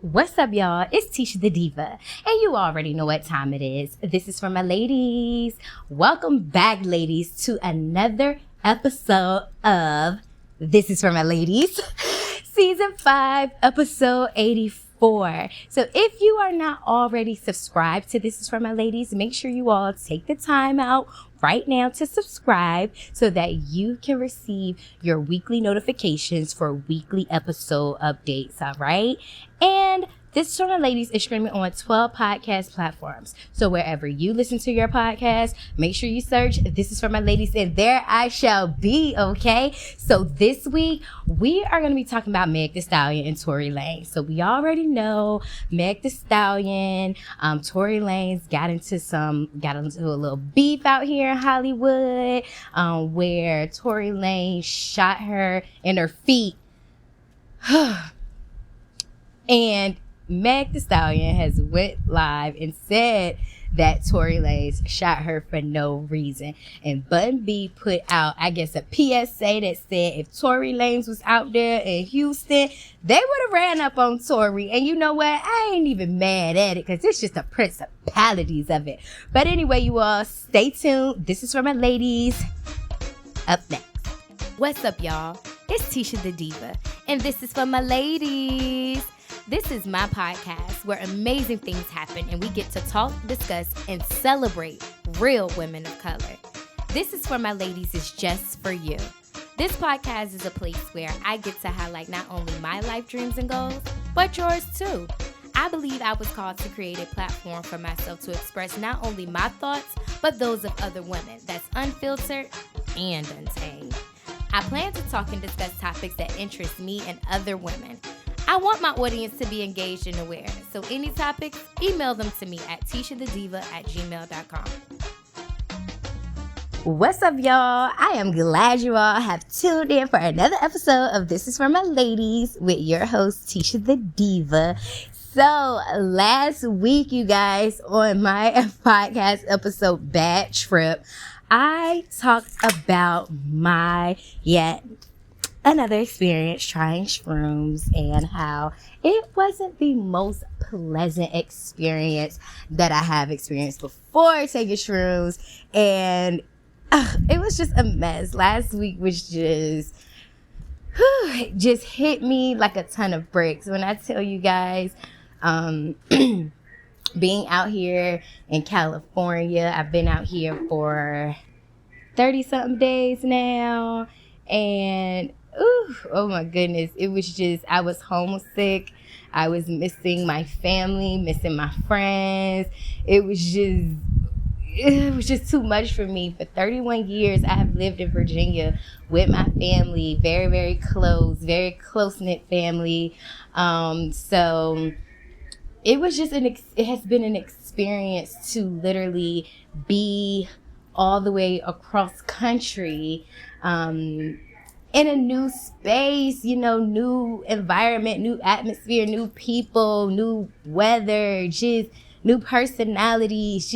What's up, y'all? It's Tisha the Diva, and you already know what time it is. This is for my ladies. Welcome back, ladies, to another episode of This is for my ladies, Season 5, Episode 84. So if you are not already subscribed to This is for my ladies, make sure you all take the time out right now to subscribe so that you can receive your weekly notifications for weekly episode updates, all right? And This is for my ladies is streaming on 12 podcast platforms. So wherever you listen to your podcast, make sure you search This is for my ladies, and there I shall be, okay? So this week, we are going to be talking about Megan Thee Stallion and Tory Lanez. So we already know Megan Thee Stallion, Tory Lanez got into a little beef out here in Hollywood, where Tory Lanez shot her in her feet. And Megan Thee Stallion has went live and said that Tory Lanez shot her for no reason. And Bun B put out, I guess, a PSA that said if Tory Lanez was out there in Houston, they would have ran up on Tory. And you know what? I ain't even mad at it because it's just the principalities of it. But anyway, you all, stay tuned. This is for my ladies. Up next. What's up, y'all? It's Tisha the Diva, and this is for my ladies. This is my podcast where amazing things happen and we get to talk, discuss, and celebrate real women of color. This is for my ladies is just for you. This podcast is a place where I get to highlight not only my life dreams and goals, but yours too. I believe I was called to create a platform for myself to express not only my thoughts, but those of other women that's unfiltered and untamed. I plan to talk and discuss topics that interest me and other women. I want my audience to be engaged and aware. So any topics, email them to me at tishadiva@gmail.com. What's up, y'all? I am glad you all have tuned in for another episode of This is for my ladies with your host, Tisha the Diva. So last week, you guys, on my podcast episode, Bad Trip, I talked about my another experience trying shrooms and how it wasn't the most pleasant experience that I have experienced before taking shrooms. And it was just a mess. Last week was just hit me like a ton of bricks. When I tell you guys, being out here in California, I've been out here for 30-something days now. And oh my goodness, it was just, I was homesick. I was missing my family, missing my friends. It was just too much for me. For 31 years, I have lived in Virginia with my family, very, very close-knit family. So it was just it has been an experience to literally be all the way across country, in a new space, new environment, new atmosphere, new people, new weather, just new personalities,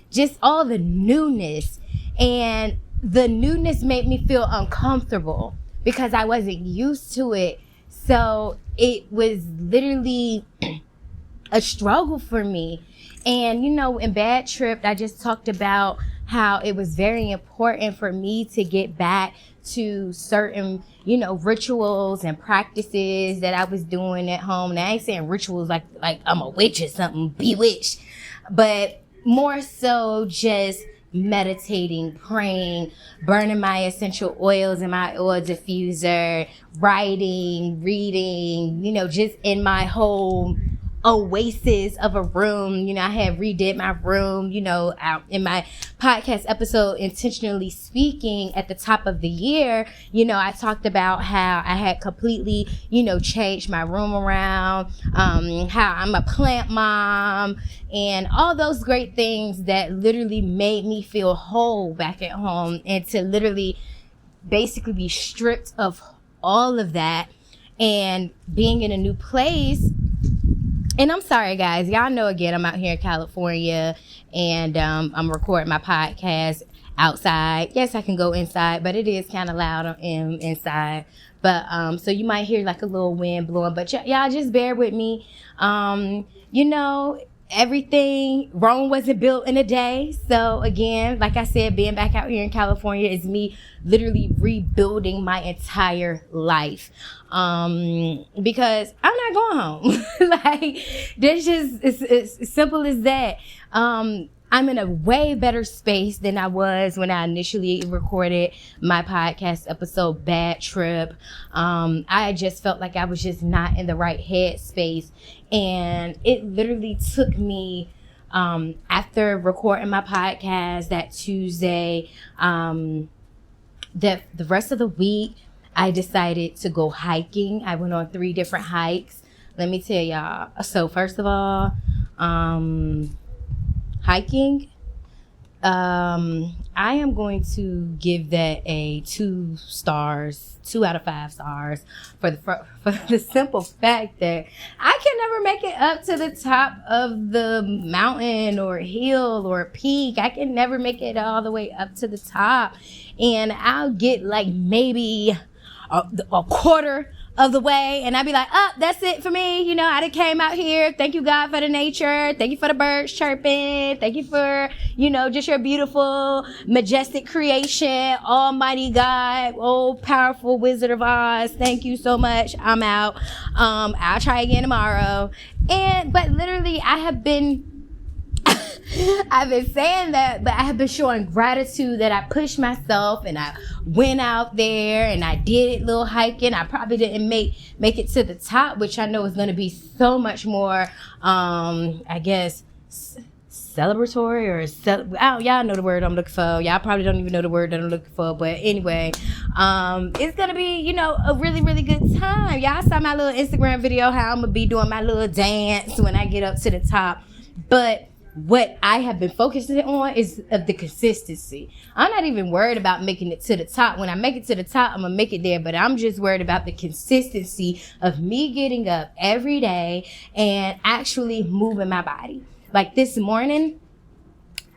just all the newness. And the newness made me feel uncomfortable because I wasn't used to it. So it was literally a struggle for me. And, in Bad Trip, I just talked about how it was very important for me to get back to certain, rituals and practices that I was doing at home. And I ain't saying rituals like I'm a witch or something, bewitched, but more so just meditating, praying, burning my essential oils in my oil diffuser, writing, reading, just in my whole oasis of a room. I had redid my room, out in my podcast episode, Intentionally Speaking, at the top of the year. I talked about how I had completely, changed my room around, how I'm a plant mom, and all those great things that literally made me feel whole back at home, and to literally basically be stripped of all of that and being in a new place. And I'm sorry, guys. Y'all know, again, I'm out here in California, and I'm recording my podcast outside. Yes, I can go inside, but it is kind of loud inside. But so you might hear like a little wind blowing, but y'all just bear with me. You know, everything Rome wasn't built in a day. So again, like I said, being back out here in California is me literally rebuilding my entire life. Because I'm not going home. Like, that's just, it's as simple as that. I'm in a way better space than I was when I initially recorded my podcast episode, Bad Trip. I just felt like I was just not in the right headspace. And it literally took me, after recording my podcast that Tuesday, the rest of the week, I decided to go hiking. I went on 3 different hikes. Let me tell y'all. So first of all, hiking, I am going to give that a 2 stars, 2 out of 5 stars for the simple fact that I can never make it up to the top of the mountain or hill or peak. I can never make it all the way up to the top, and I'll get like maybe a quarter of the way, and I'd be like, oh, that's it for me. You know, I done came out here. Thank you, God, for the nature. Thank you for the birds chirping. Thank you for, you know, just your beautiful, majestic creation. Almighty God, oh, powerful Wizard of Oz. Thank you so much. I'm out. I'll try again tomorrow. But literally, I've been saying that, but I have been showing gratitude that I pushed myself and I went out there and I did a little hiking. I probably didn't make it to the top, which I know is going to be so much more, I guess, celebratory or y'all know the word I'm looking for. Y'all probably don't even know the word that I'm looking for, but anyway, it's gonna be, you know, a really, really good time. Y'all saw my little Instagram video how I'm gonna be doing my little dance when I get up to the top. But what I have been focusing on is of the consistency. I'm not even worried about making it to the top. When I make it to the top, I'm gonna make it there, but I'm just worried about the consistency of me getting up every day and actually moving my body. Like this morning,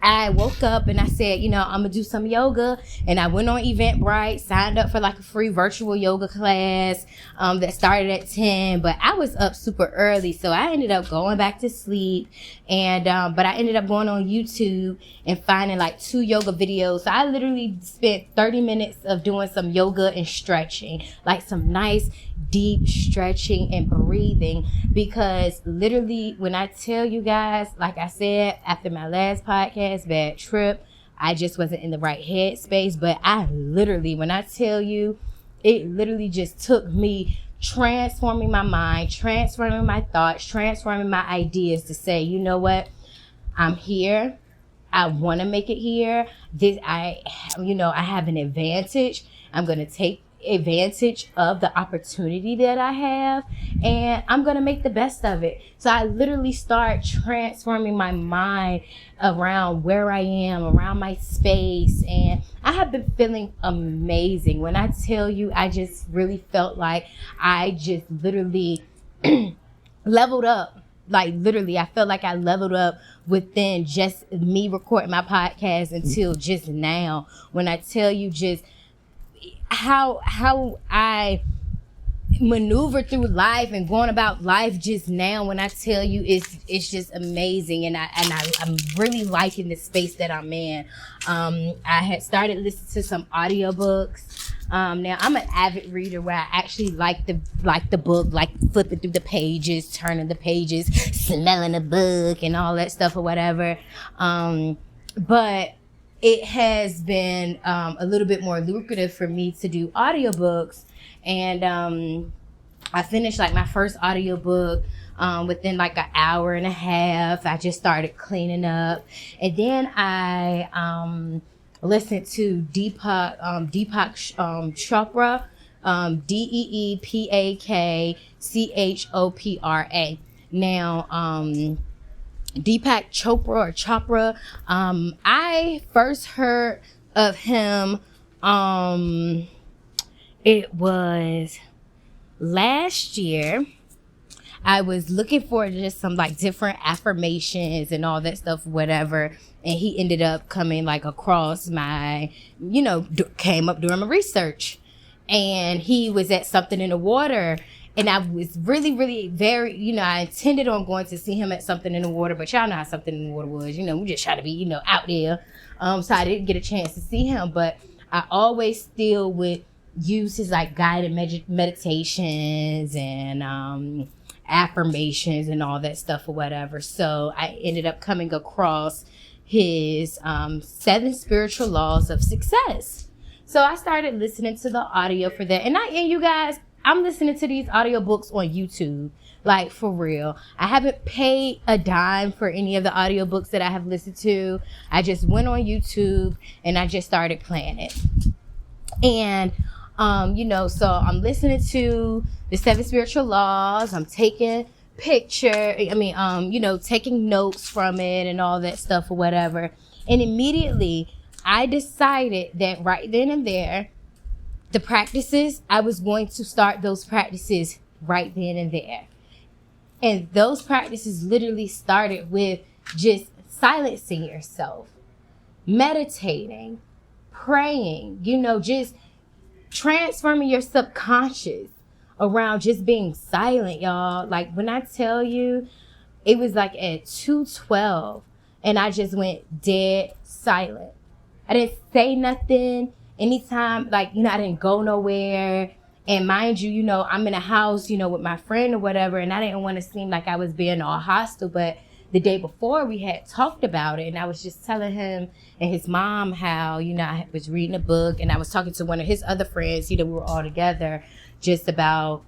I woke up and I said, you know, I'm gonna do some yoga, and I went on Eventbrite, signed up for like a free virtual yoga class that started at 10, but I was up super early, so I ended up going back to sleep. And but I ended up going on YouTube and finding like 2 yoga videos. So I literally spent 30 minutes of doing some yoga and stretching, like some nice deep stretching and breathing, because literally when I tell you guys, like I said, after my last podcast, Bad Trip, I just wasn't in the right headspace. But I literally, when I tell you, it literally just took me transforming my mind, transforming my thoughts, transforming my ideas to say, you know what, I'm here. I want to make it here. I have an advantage. I'm going to take advantage of the opportunity that I have, and I'm going to make the best of it. So I literally start transforming my mind around where I am, around my space, and I have been feeling amazing. When I tell you, I just really felt like I just literally leveled up. Like literally, I felt like I leveled up within just me recording my podcast until just now. When I tell you just how I maneuver through life and going about life just now, when I tell you, it's just amazing, and I'm really liking the space that I'm in. I had started listening to some audiobooks. Now I'm an avid reader where I actually like the book, like flipping through the pages, turning the pages, smelling the book and all that stuff or whatever. But it has been a little bit more lucrative for me to do audiobooks. And I finished like my first audiobook within like an hour and a half. I just started cleaning up. And then I listened to Deepak Chopra, Deepakchopra. Now, Deepak Chopra, I first heard of him, it was last year. I was looking for just some like different affirmations and all that stuff, whatever. And he ended up coming like across my, came up during my research. and he was at something in the water. And I was really, really very, I intended on going to see him at something in the water, but y'all know how something in the water was. We just try to be, out there. So I didn't get a chance to see him, but I always still would use his like guided meditations and affirmations and all that stuff or whatever. So I ended up coming across his 7 spiritual laws of success. So I started listening to the audio for that. And you guys, I'm listening to these audiobooks on YouTube, like for real. I haven't paid a dime for any of the audiobooks that I have listened to. I just went on YouTube and I just started playing it. And, so I'm listening to the 7 spiritual laws. I'm taking taking notes from it and all that stuff or whatever. And immediately I decided that right then and there, the practices, I was going to start those practices right then and there. And those practices literally started with just silencing yourself, meditating, praying, just transforming your subconscious around just being silent, y'all. Like when I tell you, it was like at 2:12 and I just went dead silent. I didn't say nothing. Anytime, I didn't go nowhere. And mind you, I'm in a house, with my friend or whatever. And I didn't want to seem like I was being all hostile. But the day before we had talked about it. And I was just telling him and his mom how, I was reading a book. And I was talking to one of his other friends, we were all together just about,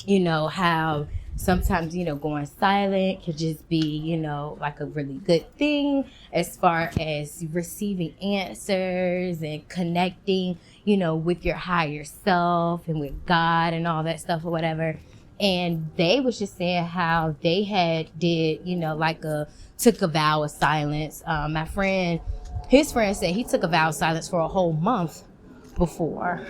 how sometimes, going silent could just be, like a really good thing as far as receiving answers and connecting, with your higher self and with God and all that stuff or whatever. And they was just saying how they took a vow of silence. His friend said he took a vow of silence for a whole month before.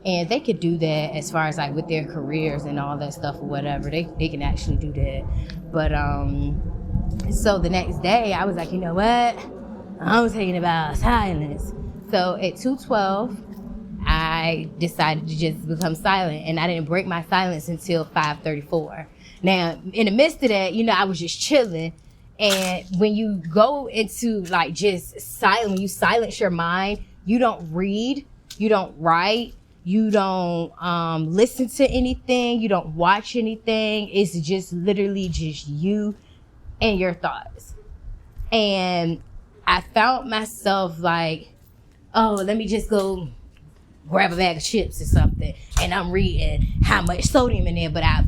And they could do that as far as with their careers and all that stuff or whatever. They can actually do that. But so the next day I was like, you know what? I'm taking a vow of silence. So at 2:12, I decided to just become silent, and I didn't break my silence until 5:34. Now, in the midst of that, I was just chilling. And when you go into just silent, when you silence your mind, you don't read, you don't write, you don't listen to anything, you don't watch anything. It's just literally just you and your thoughts. And I found myself let me just go grab a bag of chips or something, and I'm reading how much sodium in there, but I,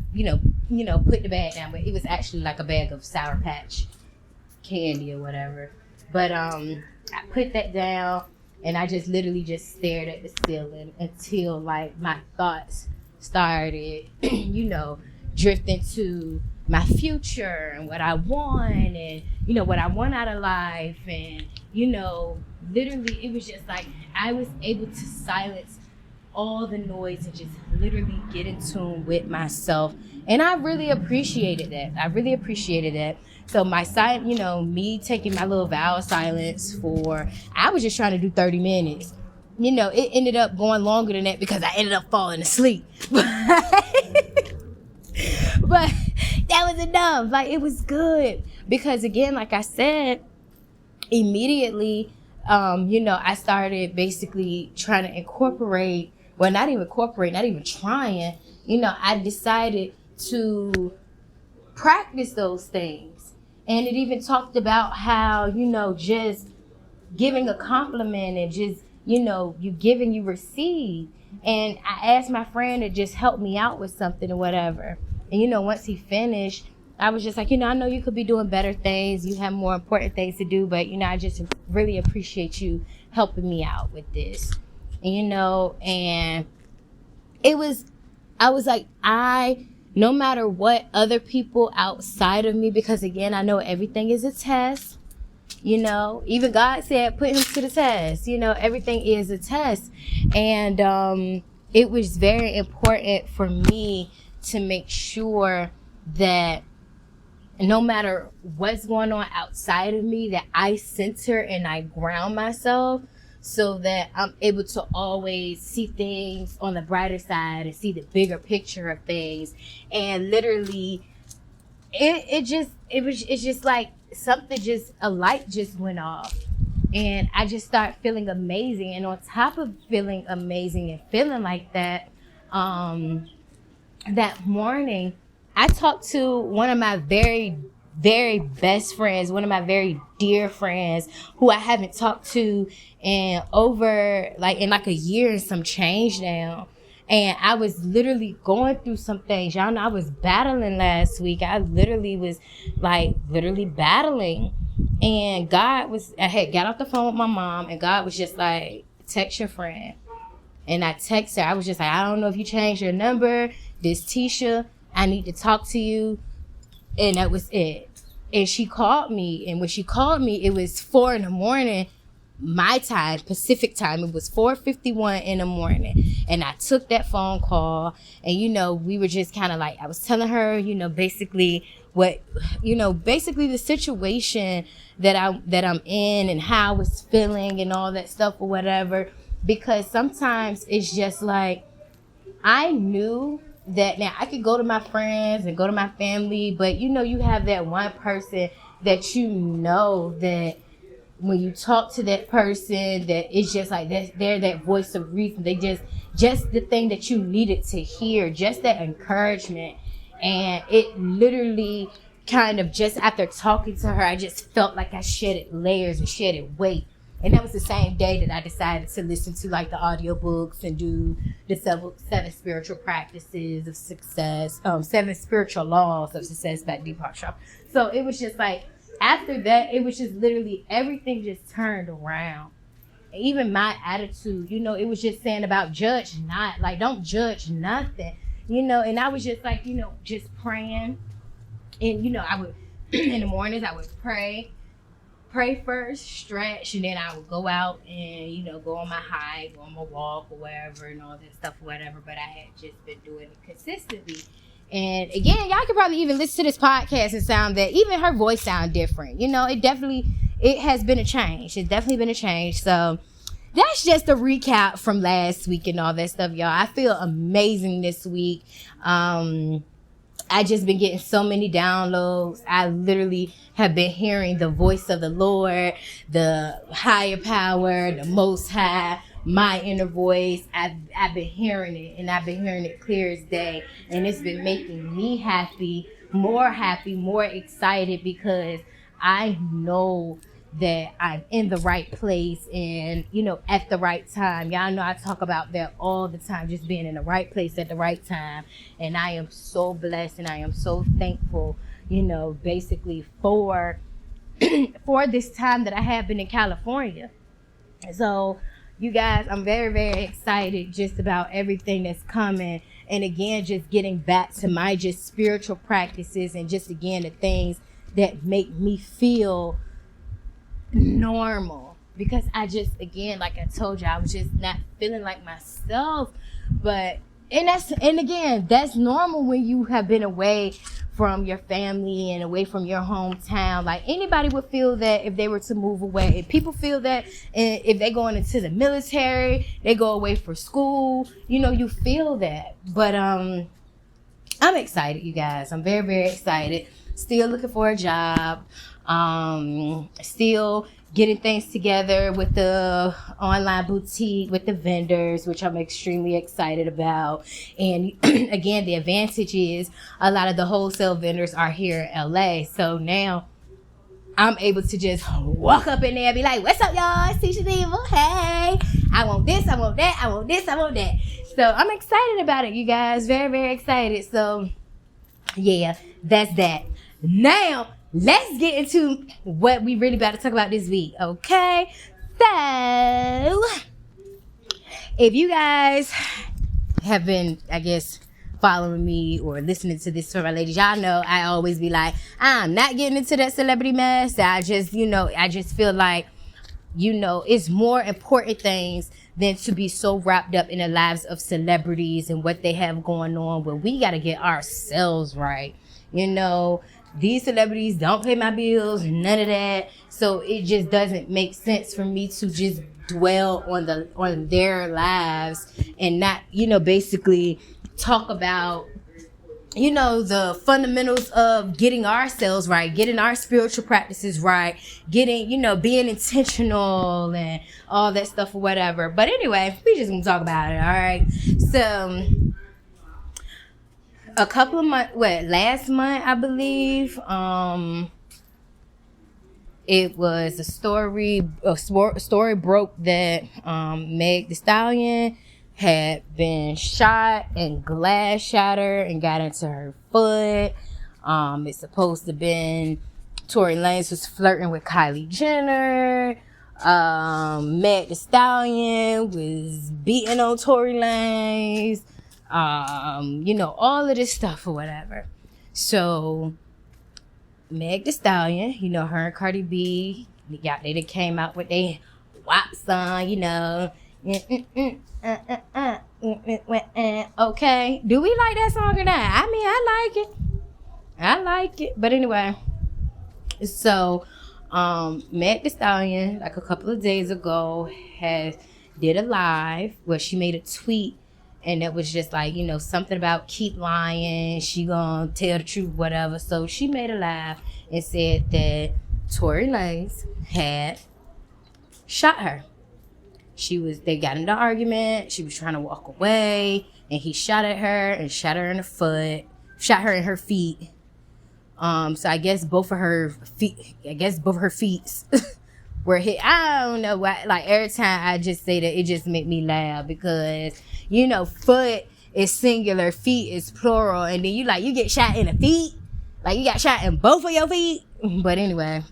put the bag down, but it was actually like a bag of Sour Patch candy or whatever. But I put that down, and I just literally just stared at the ceiling until my thoughts started, drifting to my future and what I want and, what I want out of life. And, literally it was just I was able to silence all the noise and just literally get in tune with myself. And I really appreciated that. So my me taking my little vow of silence I was just trying to do 30 minutes. It ended up going longer than that because I ended up falling asleep. But that was enough. It was good. Because again, like I said, immediately, I started basically trying to incorporate, not even trying, I decided to practice those things. And it even talked about how, just giving a compliment and just, you give and you receive. And I asked my friend to just help me out with something or whatever. And, once he finished, I was just like, I know you could be doing better things. You have more important things to do, but, I just really appreciate you helping me out with this. And, and I was like, no matter what other people outside of me, because again, I know everything is a test, even God said, put him to the test, everything is a test. And, it was very important for me to make sure that no matter what's going on outside of me, that I center and I ground myself so that I'm able to always see things on the brighter side and see the bigger picture of things. And literally, it's just like something, just a light just went off, and I just started feeling amazing. And on top of feeling amazing and feeling like that, that morning, I talked to one of my very, very best friends, one of my very dear friends, who I haven't talked to in a year and some change now. And I was literally going through some things. Y'all know I was battling last week. I literally was battling. And I had got off the phone with my mom, and God was just like, text your friend. And I text her. I was just like, I don't know if you changed your number. This Tisha, I need to talk to you. And that was it. And she called me. And when she called me, it was 4 a.m, my time, Pacific time. It was 4:51 in the morning. And I took that phone call. And, we were just kind of like, I was telling her, basically the situation that I'm in and how I was feeling and all that stuff or whatever. Because sometimes it's just like, I knew that now I could go to my friends and go to my family, but you have that one person that that when you talk to that person, that it's just like they're that voice of reason. They just the thing that you needed to hear, just that encouragement. And it literally kind of, just after talking to her, I just felt like I shedded layers and shedded weight. And that was the same day that I decided to listen to like the audiobooks and do the seven spiritual practices of success, 7 spiritual laws of success by Deepak Chopra. So it was just like, after that, it was just literally everything just turned around. Even my attitude, it was just saying about judge not, like don't judge nothing, and I was just like, just praying. And, I would, in the mornings, I would pray first, stretch, and then I would go out and, go on my hike, go on my walk or wherever and all that stuff, whatever. But I had just been doing it consistently. And again, y'all could probably even listen to this podcast and sound that even her voice sound different. It has been a change. It's definitely been a change. So that's just a recap from last week and all that stuff, y'all. I feel amazing this week. I just been getting so many downloads. I literally have been hearing the voice of the Lord, the higher power, the Most High, my inner voice. I've been hearing it, and I've been hearing it clear as day. And it's been making me happy, more excited, because I know that I'm in the right place and, at the right time. Y'all know I talk about that all the time, just being in the right place at the right time. And I am so blessed and I am so thankful, basically for this time that I have been in California. So, you guys, I'm very, very excited just about everything that's coming. And again, just getting back to my just spiritual practices and just, again, the things that make me feel normal. Because I just, again, like I told you, I was just not feeling like myself. And again, that's normal when you have been away from your family and away from your hometown. Like, anybody would feel that if they were to move away. People feel that if they're going into the military, they go away for school, you feel that. But I'm excited, you guys. I'm very, very excited. Still looking for a job. Still getting things together with the online boutique, with the vendors, which I'm extremely excited about. And again, the advantage is a lot of the wholesale vendors are here in LA. So now I'm able to just walk up in there and be like, what's up, y'all? It's Tisha Diva. Hey, I want this, I want that, I want this, I want that. So I'm excited about it, you guys. Very, very excited. So yeah, that's that. Now, let's get into what we really about to talk about this week, okay? So, if you guys have been, I guess, following me or listening to this for my ladies, y'all know I always be like, I'm not getting into that celebrity mess. I just feel like, it's more important things than to be so wrapped up in the lives of celebrities and what they have going on, where we got to get ourselves right. these celebrities don't pay my bills, none of that. So it just doesn't make sense for me to just dwell on their lives and not, basically talk about, the fundamentals of getting ourselves right, getting our spiritual practices right, getting, being intentional and all that stuff or whatever. But anyway, we just gonna talk about it, all right? So a couple of months, last month, I believe, it was a story broke that Meg Thee Stallion had been shot and glass shattered and got into her foot. It's supposed to have been Tory Lanez was flirting with Kylie Jenner. Meg Thee Stallion was beating on Tory Lanez. All of this stuff or whatever. So Meg Thee Stallion, her and Cardi B, they done came out with their WAP song, okay. Do we like that song or not? I mean, I like it. But anyway, so Meg Thee Stallion, like a couple of days ago, did a live where she made a tweet, and it was just like, something about keep lying, she gonna tell the truth, whatever. So she made a live and said that Tory Lanez had shot her. They got into an argument. She was trying to walk away, and he shot at her and shot her in the foot, shot her in her feet. So I guess both of her feet were hit. I don't know why. Like every time I just say that, it just make me laugh because foot is singular, feet is plural, and then you get shot in the feet, like you got shot in both of your feet. But anyway.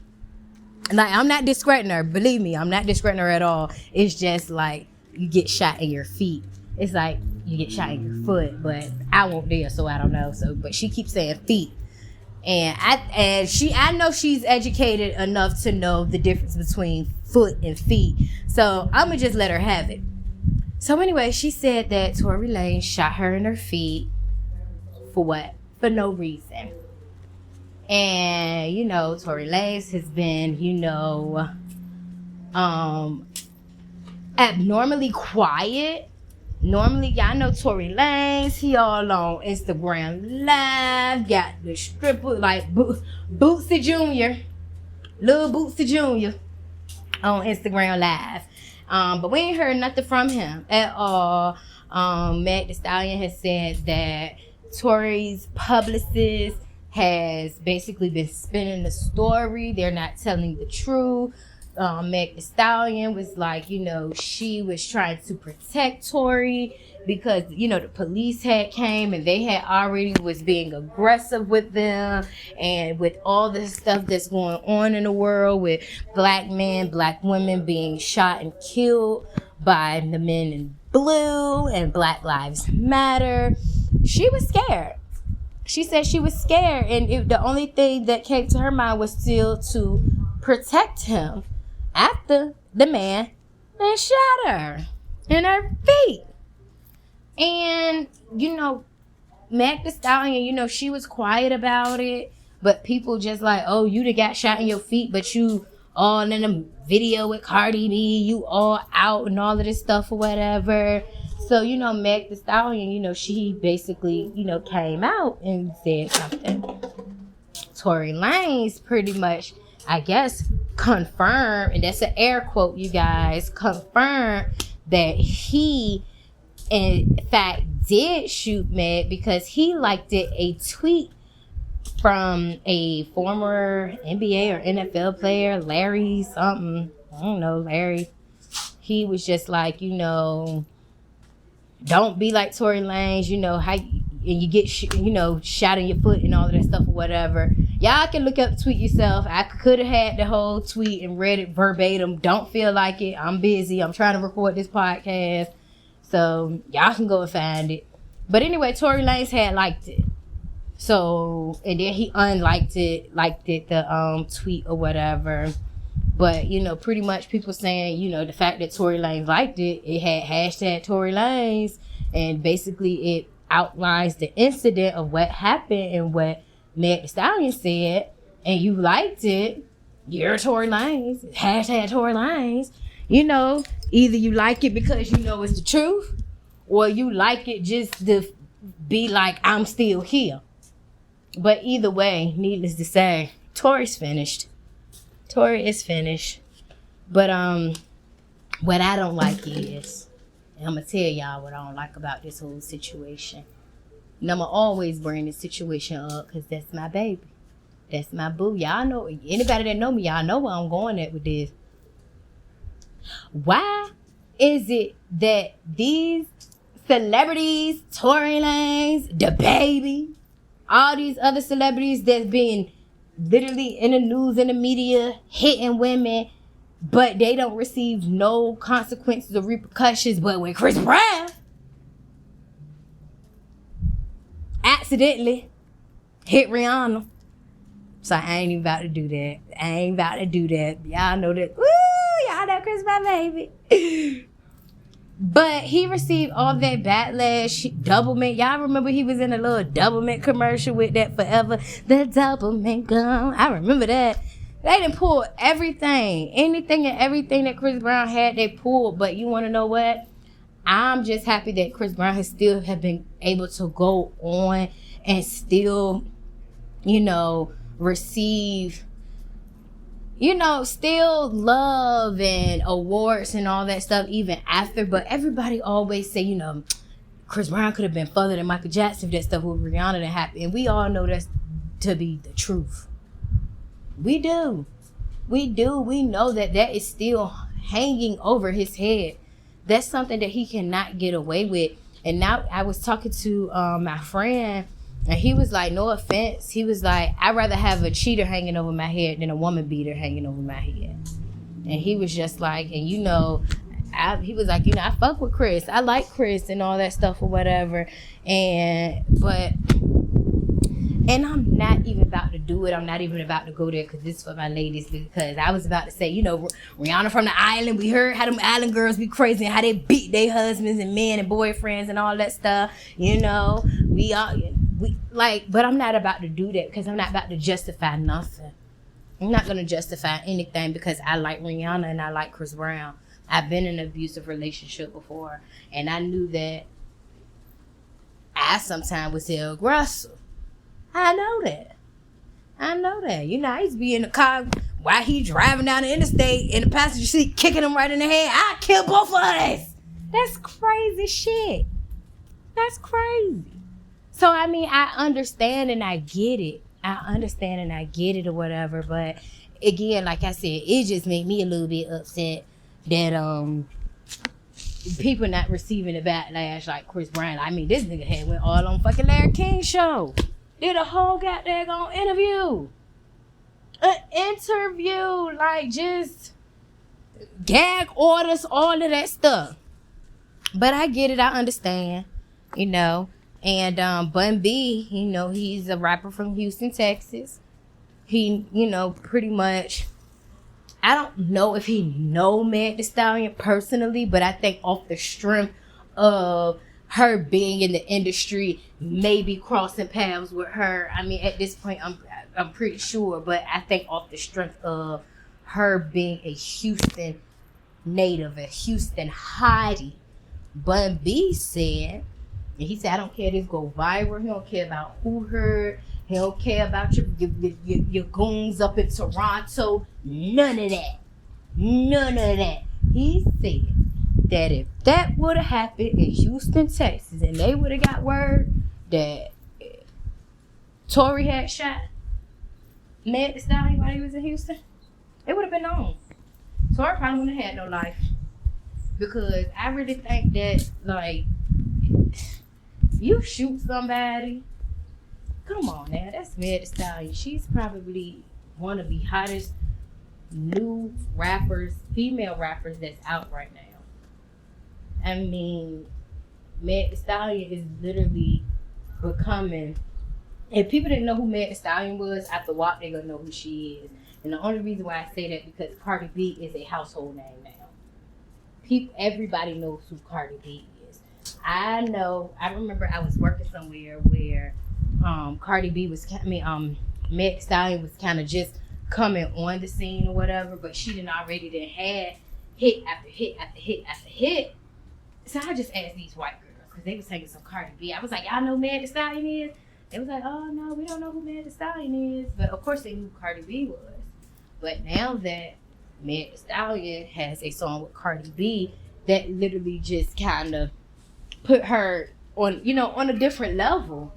Like, I'm not discrediting her. Believe me, I'm not discrediting her at all. It's just like you get shot in your feet. It's like you get shot in your foot, but I won't there, so I don't know. So, but she keeps saying feet, and I know she's educated enough to know the difference between foot and feet. So I'm gonna just let her have it. So anyway, she said that Tory Lanez shot her in her feet for what? For no reason. And, Tory Lanez has been, abnormally quiet. Normally, y'all know Tory Lanez, he all on Instagram Live, got the stripper, like Bootsy Jr., Lil Bootsy Jr. on Instagram Live. But we ain't heard nothing from him at all. Meg Thee Stallion has said that Tory's publicist has basically been spinning the story. They're not telling the truth. Meg Thee Stallion was like, she was trying to protect Tory because, the police had came and they had already was being aggressive with them, and with all the stuff that's going on in the world with black men, black women being shot and killed by the men in blue and Black Lives Matter. She was scared. She said she was scared, and the only thing that came to her mind was still to protect him after the man then shot her in her feet. And, Meg Thee Stallion, she was quiet about it, but people just like, oh, you done got shot in your feet, but you all in a video with Cardi B, you all out and all of this stuff or whatever. So, Meg Thee Stallion, she basically, came out and said something. Tory Lanez pretty much, I guess, confirmed, and that's an air quote, you guys, confirmed that he, in fact, did shoot Meg because he liked a tweet from a former NBA or NFL player, Larry something. I don't know, Larry. He was just like, don't be like Tory Lanez, how and you get shot in your foot and all of that stuff or whatever. Y'all can look up the tweet yourself. I could have had the whole tweet and read it verbatim. Don't feel like it. I'm busy. I'm trying to record this podcast. So y'all can go and find it. But anyway, Tory Lanez had liked it. So, and then he liked the tweet or whatever. But, pretty much people saying, the fact that Tory Lanez liked it, it had hashtag Tory Lanez, and basically it outlines the incident of what happened and what Megan Thee Stallion said, and you liked it, you're Tory Lanez, hashtag Tory Lanez. You know, either you like it because you know it's the truth, or you like it just to be like, I'm still here. But either way, needless to say, Tory's finished. Tory is finished. But what I don't like is, and I'm going to tell y'all what I don't like about this whole situation. And I'm going to always bring this situation up because that's my baby. That's my boo. Y'all know, anybody that know me, y'all know where I'm going at with this. Why is it that these celebrities, Tory Lanez, the baby, all these other celebrities that's been literally in the news, in the media, hitting women, but they don't receive no consequences or repercussions? But when Chris Brown accidentally hit Rihanna, so I ain't even about to do that. Y'all know that. Woo! Y'all know Chris my baby. But he received all that backlash, doublemint. Y'all remember he was in a little doublemint commercial with that forever. The doublemint gum. I remember that. They done pulled everything. Anything and everything that Chris Brown had, they pulled. But you want to know what? I'm just happy that Chris Brown has still have been able to go on and still, you know, receive, you know, still love and awards and all that stuff even after. But everybody always say, you know, Chris Brown could have been further than Michael Jackson if that stuff with Rihanna didn't happen. And we all know that's to be the truth. We do. We know that is still hanging over his head. That's something that he cannot get away with. And now I was talking to my friend, and he was like, no offense. He was like, I'd rather have a cheater hanging over my head than a woman beater hanging over my head. And he was just like, and you know, he was like, you know, I fuck with Chris. I like Chris and all that stuff or whatever. And I'm not even about to do it. I'm not even about to go there because this is for my ladies. Because I was about to say, you know, Rihanna from the island. We heard how them island girls be crazy and how they beat their husbands and men and boyfriends and all that stuff. You know, but I'm not about to do that because I'm not about to justify nothing. I'm not going to justify anything because I like Rihanna and I like Chris Brown. I've been in an abusive relationship before. And I knew that I sometimes was the aggressor. I know that. You know, I used to be in the car while he driving down the interstate in the passenger seat, kicking him right in the head. I kill both of us. That's crazy shit. That's crazy. So, I mean, I understand and I get it or whatever. But again, like I said, it just made me a little bit upset that people not receiving the backlash like Chris Brown. I mean, this nigga had went all on fucking Larry King's show. Did a whole goddamn interview. An interview, like just gag orders, all of that stuff. But I get it, I understand, you know. And Bun B, you know, he's a rapper from Houston, Texas. He, you know, pretty much, I don't know if he know Megan Thee Stallion personally, but I think off the strength of her being in the industry, maybe crossing paths with her. I mean, at this point, I'm pretty sure, but I think off the strength of her being a Houston native, a Houston hottie, Bun B said, and he said, I don't care if this go viral. He don't care about who heard. He don't care about your goons up in Toronto. None of that. He said that if that would have happened in Houston, Texas, and they would have got word that Tory had shot Megan Thee Stallion while he was in Houston, it would have been known. Tory probably wouldn't have had no life. Because I really think that, like, you shoot somebody, come on now, that's Megan Thee Stallion. She's probably one of the hottest new rappers, female rappers that's out right now. I mean, Megan Thee Stallion is literally becoming, if people didn't know who Megan Thee Stallion was, after WAP, they're gonna know who she is. And the only reason why I say that because Cardi B is a household name now. Everybody knows who Cardi B is. I know. I remember I was working somewhere where Cardi B was, Meg Thee Stallion was kind of just coming on the scene or whatever, but she didn't already had hit after hit after hit after hit. So I just asked these white girls, because they was taking some Cardi B. I was like, y'all know who Megan Thee Stallion is? They was like, oh no, we don't know who Megan Thee Stallion is. But of course they knew who Cardi B was. But now that Megan Thee Stallion has a song with Cardi B, that literally just kind of put her on, on a different level.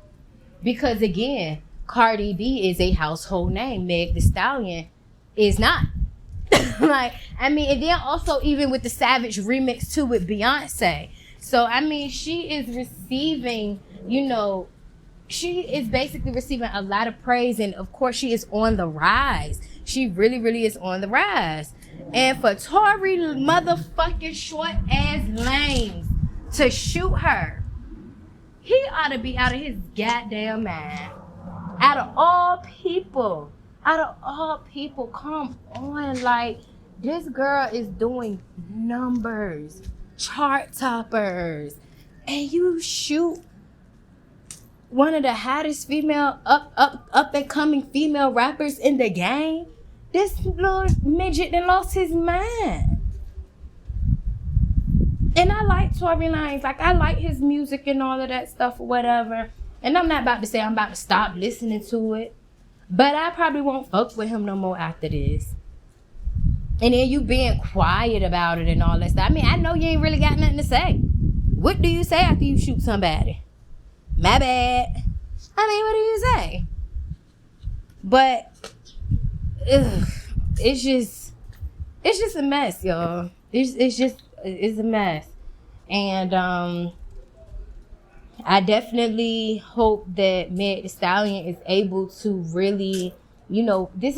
Because again, Cardi B is a household name. Meg Thee Stallion is not. And then also even with the Savage remix too with Beyonce. So, she is receiving, she is basically receiving a lot of praise. And of course, she is on the rise. She really, really is on the rise. And for Tory motherfucking short ass Lanez to shoot her, he ought to be out of his goddamn mind. Out of all people, come on. Like, this girl is doing numbers, chart toppers, and you shoot one of the hottest female up and coming female rappers in the game. This little midget that lost his mind. And I like Tory Lanez. Like, I like his music and all of that stuff or whatever. And I'm not about to say I'm about to stop listening to it. But I probably won't fuck with him no more after this. And then you being quiet about it and all that stuff. I know you ain't really got nothing to say. What do you say after you shoot somebody? My bad. What do you say? But it's just a mess, y'all. It's a mess. And I definitely hope that Meg Thee Stallion is able to really, this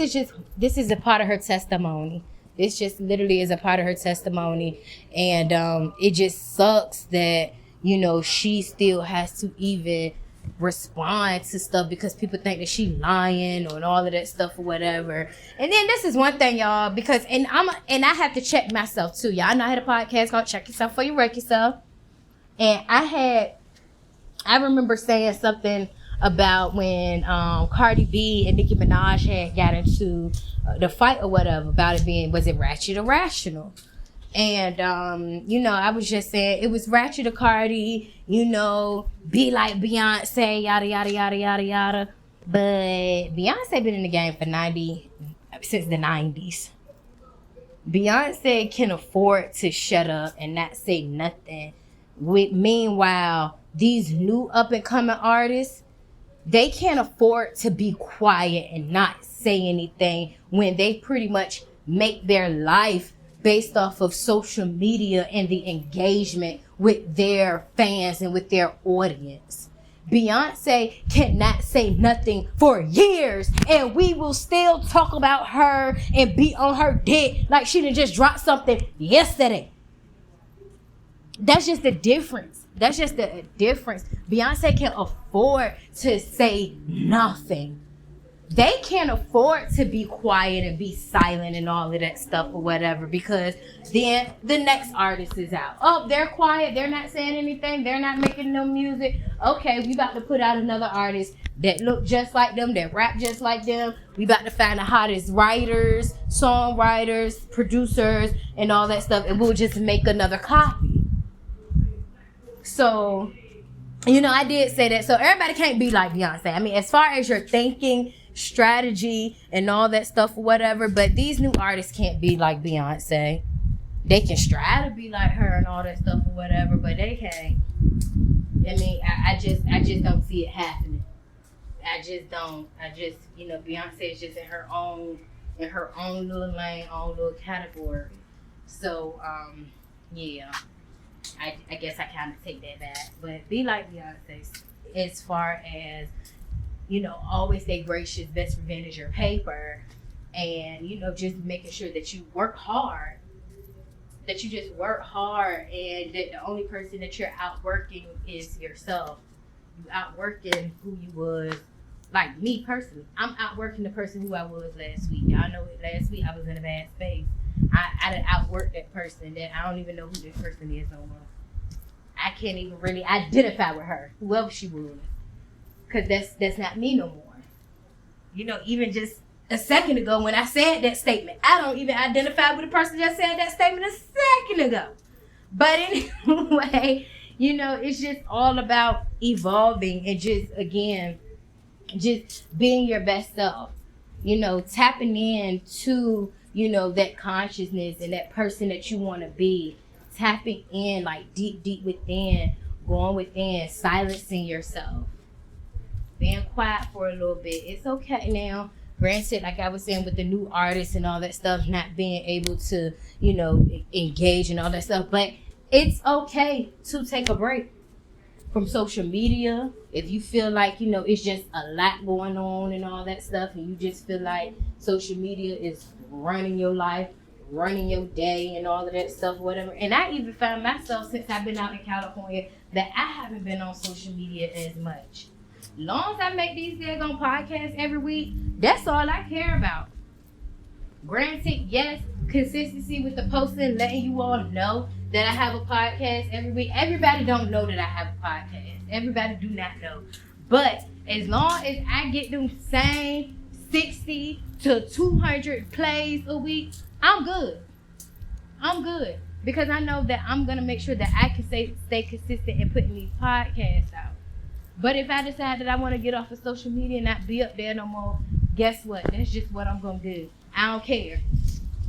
is a part of her testimony. This just literally is a part of her testimony. And it just sucks that, she still has to even respond to stuff because people think that she lying or all of that stuff or whatever. And then this is one thing, y'all, because and I have to check myself too. Y'all know I had a podcast called Check Yourself Before You Wreck Yourself. And I remember saying something about when Cardi B and Nicki Minaj had got into the fight or whatever about it being, was it ratchet or rational? And, I was just saying it was ratchet to Cardi, be like Beyonce, yada, yada, yada, yada, yada. But Beyonce been in the game since the 90s. Beyonce can afford to shut up and not say nothing. Meanwhile, these new up-and-coming artists, they can't afford to be quiet and not say anything when they pretty much make their life based off of social media and the engagement with their fans and with their audience. Beyonce cannot say nothing for years, and we will still talk about her and be on her dick like she done just dropped something yesterday. That's just the difference. Beyonce can afford to say nothing. They can't afford to be quiet and be silent and all of that stuff or whatever, because then the next artist is out. Oh, they're quiet. They're not saying anything. They're not making no music. Okay, we about to put out another artist that look just like them, that rap just like them. We about to find the hottest writers, songwriters, producers, and all that stuff, and we'll just make another copy. So, I did say that. So everybody can't be like Beyonce. As far as your thinking, strategy, and all that stuff or whatever, but these new artists can't be like Beyonce. They can strive to be like her and all that stuff or whatever, but they can't. I just don't see it happening. I just don't. Beyonce is just in her own little lane, own little category. So, yeah. I guess I kind of take that back. But be like Beyonce as far as, always stay gracious, best revenge is your paper. And, just making sure that you work hard. That you just work hard, and that the only person that you're outworking is yourself. You outworking who you was. Like me personally, I'm outworking the person who I was last week. Y'all know last week I was in a bad space. I done outworked that person that I don't even know who this person is no more. I can't even really identify with her, whoever she was. because that's not me no more. You know, even just a second ago when I said that statement, I don't even identify with the person that said that statement a second ago. But anyway, you know, it's just all about evolving and just, again, just being your best self. You know, tapping into, you know, that consciousness and that person that you want to be. Tapping in, like, deep within, going within, silencing yourself. Being quiet for a little bit. It's okay now. Granted, like I was saying with the new artists and all that stuff, not being able to, you know, engage and all that stuff. But it's okay to take a break from social media. If you feel like, you know, it's just a lot going on and all that stuff, and you just feel like social media is running your life, running your day and all of that stuff, whatever. And I even found myself, since I've been out in California, that I haven't been on social media as much. Long as I make these daggone podcasts every week, that's all I care about. Granted, yes, consistency with the posting, letting you all know that I have a podcast every week. Everybody don't know that I have a podcast. Everybody do not know. But as long as I get them same 60 to 200 plays a week, I'm good. I'm good. Because I know that I'm going to make sure that I can stay consistent in putting these podcasts out. But if I decide that I want to get off of social media and not be up there no more, guess what? That's just what I'm going to do. I don't care.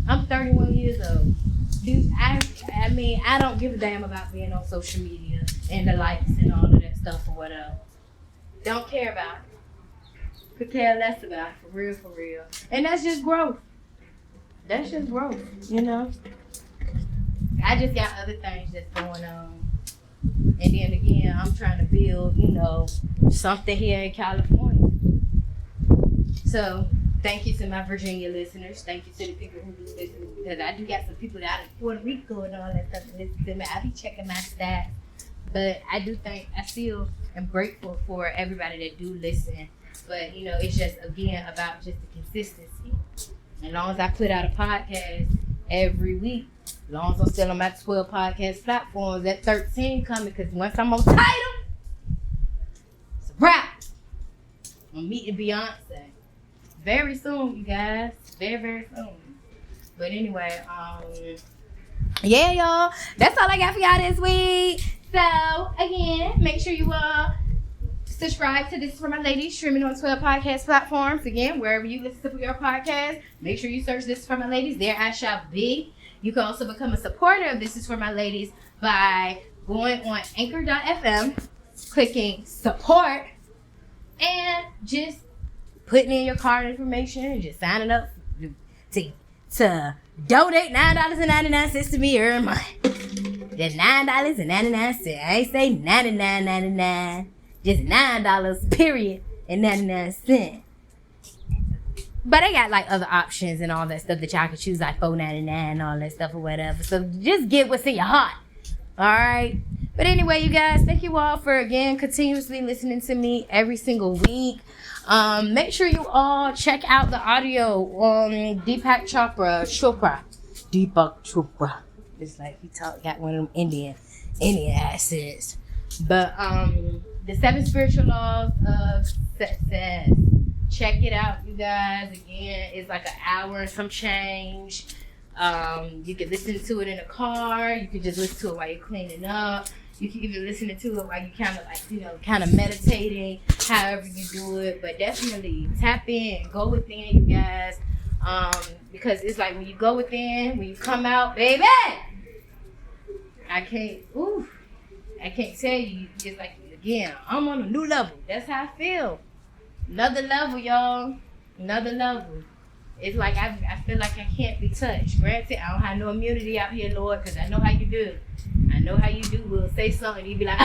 I'm 31 years old. Dude, I mean, I don't give a damn about being on social media and the likes and all of that stuff or whatever. Don't care about it. Could care less about it, for real. And that's just growth. That's just growth, you know? I just got other things that's going on. And then again, I'm trying to build, you know, something here in California. So, thank you to my Virginia listeners. Thank you to the people who do listen. Because I do got some people out in Puerto Rico and all that stuff that listen to me. I be checking my stats. But I still am grateful for everybody that do listen. But, you know, it's just, again, about just the consistency. As long as I put out a podcast every week, as long as I'm still on my 12 podcast platforms, that 13 coming, because once I'm on title, it's a wrap. I'm meeting Beyonce very soon, you guys. Very soon. But anyway, yeah, y'all. That's all I got for y'all this week. So, again, make sure you subscribe to This Is For My Ladies, streaming on 12 podcast platforms. Again, wherever you listen to your podcast, make sure you search This Is For My Ladies. There I shall be. You can also become a supporter of This Is For My Ladies by going on anchor.fm, clicking support, and just putting in your card information and just signing up to donate $9.99 to me every month. That's $9.99. I ain't say $99.99. Just $9, period, and 99 cents. But I got like other options and all that stuff that y'all can choose, like $4.99 and all that stuff or whatever. So just get what's in your heart. All right. But anyway, you guys, thank you all for, again, continuously listening to me every single week. Make sure you all check out the audio on Deepak Chopra. It's like he got one of them Indian accents. But the 7 spiritual laws of success. Check it out, you guys. Again, it's like an hour and some change. You can listen to it in a car. You can just listen to it while you're cleaning up. You can even listen to it while you kind of meditating, however you do it. But definitely tap in, go within, you guys. Because it's like when you go within, when you come out, baby, I can't tell you. Just like, again, I'm on a new level. That's how I feel. Another level, y'all. Another level. It's like I feel like I can't be touched. Granted, I don't have no immunity out here, Lord, because I know how you do. I know how you do. We'll say something, you be like,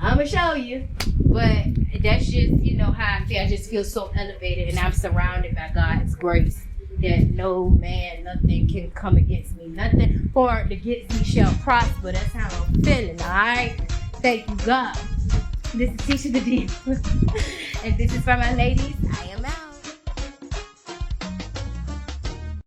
I'm going to show you. But that's just, how I feel. I just feel so elevated, and I'm surrounded by God's grace that no man, nothing can come against me. Nothing formed against me shall prosper. That's how I'm feeling, all right? Thank you, God. This is Tisha the Deep. And this is for my ladies. I am